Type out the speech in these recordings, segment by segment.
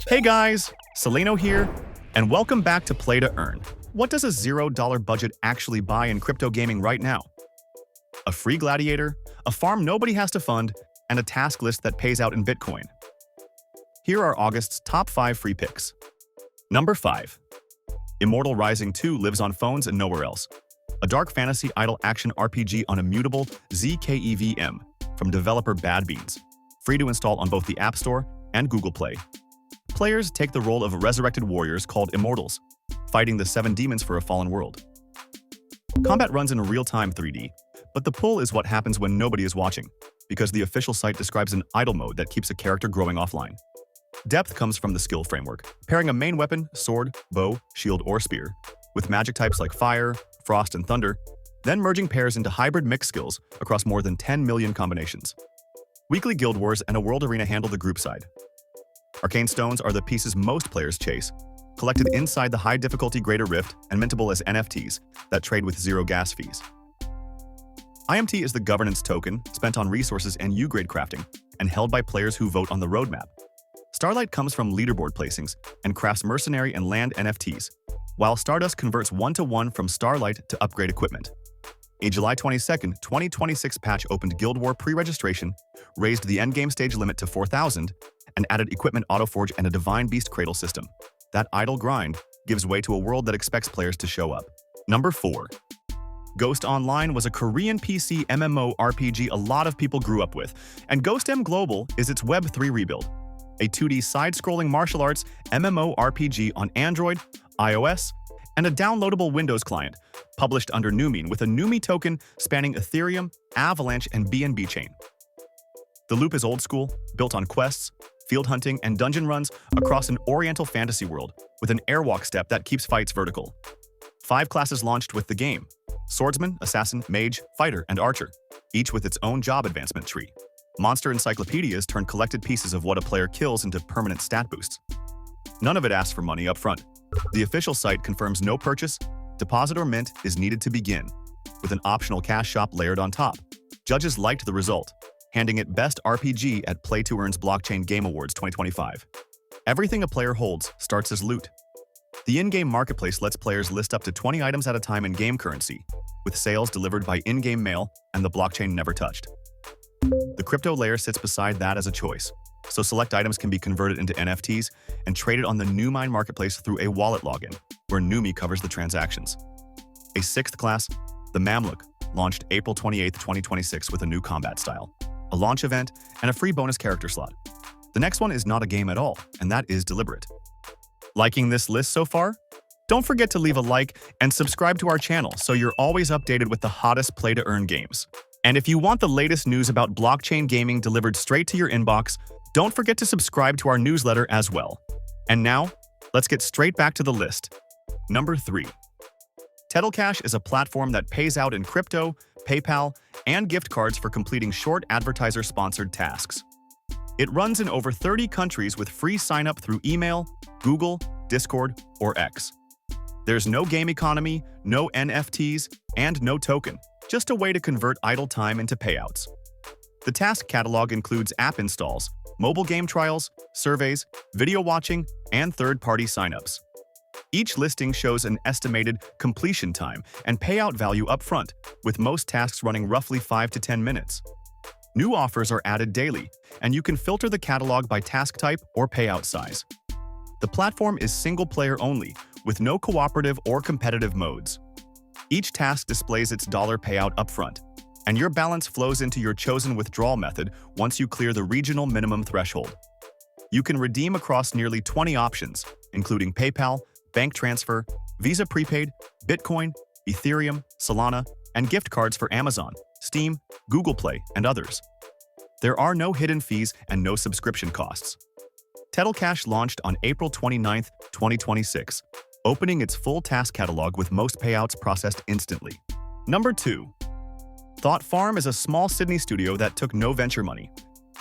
Hey guys, Seleno here, and welcome back to PlayToEarn. What does a $0 budget actually buy in crypto gaming right now? A free gladiator, a farm nobody has to fund, and a task list that pays out in Bitcoin. Here are August's top 5 free picks. Number 5. Immortal Rising 2 lives on phones and nowhere else. A dark fantasy idle action RPG on Immutable zkEVM from developer Bad Beans. Free to install on both the App Store and Google Play. Players take the role of resurrected warriors called Immortals, fighting the 7 demons for a fallen world. Combat runs in real-time 3D, but the pull is what happens when nobody is watching, because the official site describes an idle mode that keeps a character growing offline. Depth comes from the skill framework, pairing a main weapon, sword, bow, shield, or spear, with magic types like fire, frost, and thunder, then merging pairs into hybrid mix skills across more than 10 million combinations. Weekly guild wars and a world arena handle the group side. Arcane stones are the pieces most players chase, collected inside the high-difficulty Greater Rift and mintable as NFTs that trade with zero gas fees. IMT is the governance token spent on resources and U-grade crafting and held by players who vote on the roadmap. Starlight comes from leaderboard placings and crafts mercenary and land NFTs, while Stardust converts 1-to-1 from Starlight to upgrade equipment. A July 22, 2026 patch opened Guild War pre-registration, raised the endgame stage limit to 4,000, and added equipment autoforge and a Divine Beast cradle system. That idle grind gives way to a world that expects players to show up. Number 4. Ghost Online was a Korean PC MMORPG a lot of people grew up with, and GhostM Global is its Web3 rebuild. A 2D side-scrolling martial arts MMORPG on Android, iOS, and a downloadable Windows client, published under Numin with a Numi token spanning Ethereum, Avalanche, and BNB chain. The loop is old school, built on quests, field hunting, and dungeon runs across an oriental fantasy world with an airwalk step that keeps fights vertical. 5 classes launched with the game: Swordsman, Assassin, Mage, Fighter, and Archer, each with its own job advancement tree. Monster encyclopedias turn collected pieces of what a player kills into permanent stat boosts. None of it asks for money up front. The official site confirms no purchase, deposit, or mint is needed to begin, with an optional cash shop layered on top. Judges liked the result, handing it Best RPG at PlayToEarn's Blockchain Game Awards 2025. Everything a player holds starts as loot. The in-game marketplace lets players list up to 20 items at a time in game currency, with sales delivered by in-game mail and the blockchain never touched. The crypto layer sits beside that as a choice, so select items can be converted into NFTs and traded on the Numine marketplace through a wallet login, where Numi covers the transactions. A 6th class, the Mamluk, launched April 28, 2026 with a new combat style, a launch event, and a free bonus character slot. The next one is not a game at all, and that is deliberate. Liking this list so far? Don't forget to leave a like and subscribe to our channel so you're always updated with the hottest play-to-earn games. And if you want the latest news about blockchain gaming delivered straight to your inbox, don't forget to subscribe to our newsletter as well. And now, let's get straight back to the list. Number 3. TedlCash is a platform that pays out in crypto, PayPal, and gift cards for completing short advertiser-sponsored tasks. It runs in over 30 countries with free sign-up through email, Google, Discord, or X. There's no game economy, no NFTs, and no token, just a way to convert idle time into payouts. The task catalog includes app installs, mobile game trials, surveys, video watching, and third-party signups. Each listing shows an estimated completion time and payout value upfront, with most tasks running roughly 5 to 10 minutes. New offers are added daily, and you can filter the catalog by task type or payout size. The platform is single-player only, with no cooperative or competitive modes. Each task displays its dollar payout upfront, and your balance flows into your chosen withdrawal method once you clear the regional minimum threshold. You can redeem across nearly 20 options, including PayPal, bank transfer, Visa prepaid, Bitcoin, Ethereum, Solana, and gift cards for Amazon, Steam, Google Play, and others. There are no hidden fees and no subscription costs. TedlCash launched on April 29, 2026, opening its full task catalog with most payouts processed instantly. Number 2. Thought Farm is a small Sydney studio that took no venture money,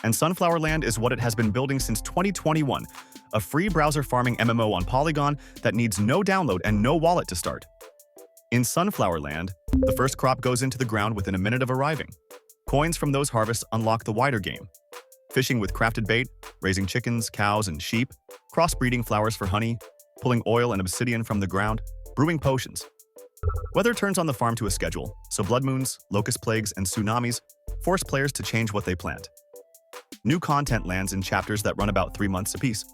and Sunflowerland is what it has been building since 2021, a free browser farming MMO on Polygon that needs no download and no wallet to start. In Sunflowerland, the first crop goes into the ground within a minute of arriving. Coins from those harvests unlock the wider game. fishing with crafted bait, raising chickens, cows, and sheep, crossbreeding flowers for honey, pulling oil and obsidian from the ground, brewing potions. Weather turns on the farm to a schedule, so blood moons, locust plagues, and tsunamis force players to change what they plant. New content lands in chapters that run about 3 months apiece.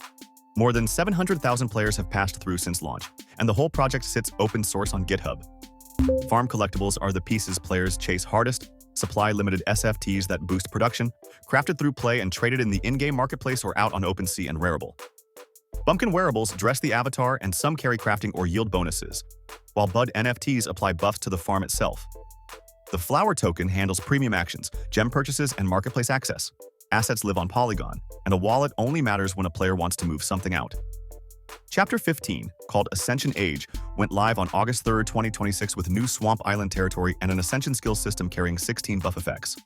More than 700,000 players have passed through since launch, and the whole project sits open source on GitHub. Farm collectibles are the pieces players chase hardest, supply limited SFTs that boost production, crafted through play and traded in the in-game marketplace or out on OpenSea and Rarible. Bumpkin wearables dress the avatar and some carry crafting or yield bonuses, while Bud NFTs apply buffs to the farm itself. The Flower token handles premium actions, gem purchases, and marketplace access. Assets live on Polygon, and a wallet only matters when a player wants to move something out. Chapter 15, called Ascension Age, went live on August 3, 2026 with new Swamp Island territory and an Ascension skill system carrying 16 buff effects.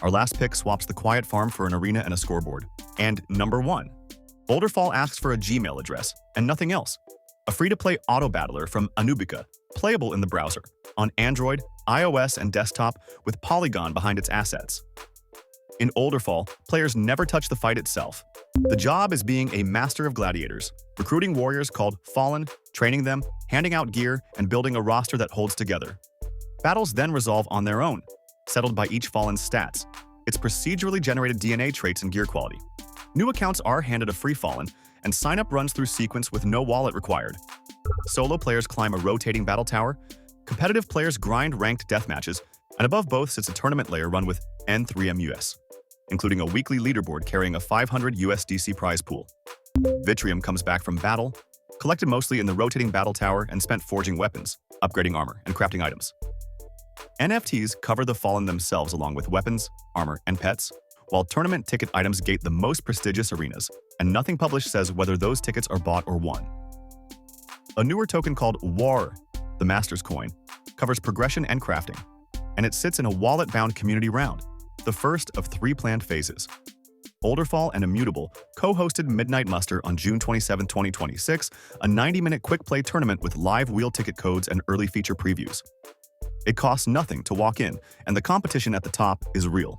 Our last pick swaps the Quiet Farm for an arena and a scoreboard. And number 1. Olderfall asks for a Gmail address, and nothing else. A free-to-play auto-battler from Anubica, playable in the browser, on Android, iOS, and desktop with Polygon behind its assets. In Olderfall, players never touch the fight itself. The job is being a master of gladiators, recruiting warriors called Fallen, training them, handing out gear, and building a roster that holds together. Battles then resolve on their own, settled by each Fallen's stats, its procedurally generated DNA traits and gear quality. New accounts are handed a free Fallen, and sign-up runs through sequence with no wallet required. Solo players climb a rotating battle tower, competitive players grind ranked deathmatches, and above both sits a tournament layer run with N3MUS, including a weekly leaderboard carrying a 500 USDC prize pool. Vitrium comes back from battle, collected mostly in the rotating battle tower and spent forging weapons, upgrading armor, and crafting items. NFTs cover the Fallen themselves along with weapons, armor, and pets, while tournament ticket items gate the most prestigious arenas, and nothing published says whether those tickets are bought or won. A newer token called WAR, the Master's Coin, covers progression and crafting, and it sits in a wallet-bound community round, the first of 3 planned phases. Olderfall and Immutable co-hosted Midnight Muster on June 27, 2026, a 90-minute quick-play tournament with live wheel ticket codes and early feature previews. It costs nothing to walk in, and the competition at the top is real.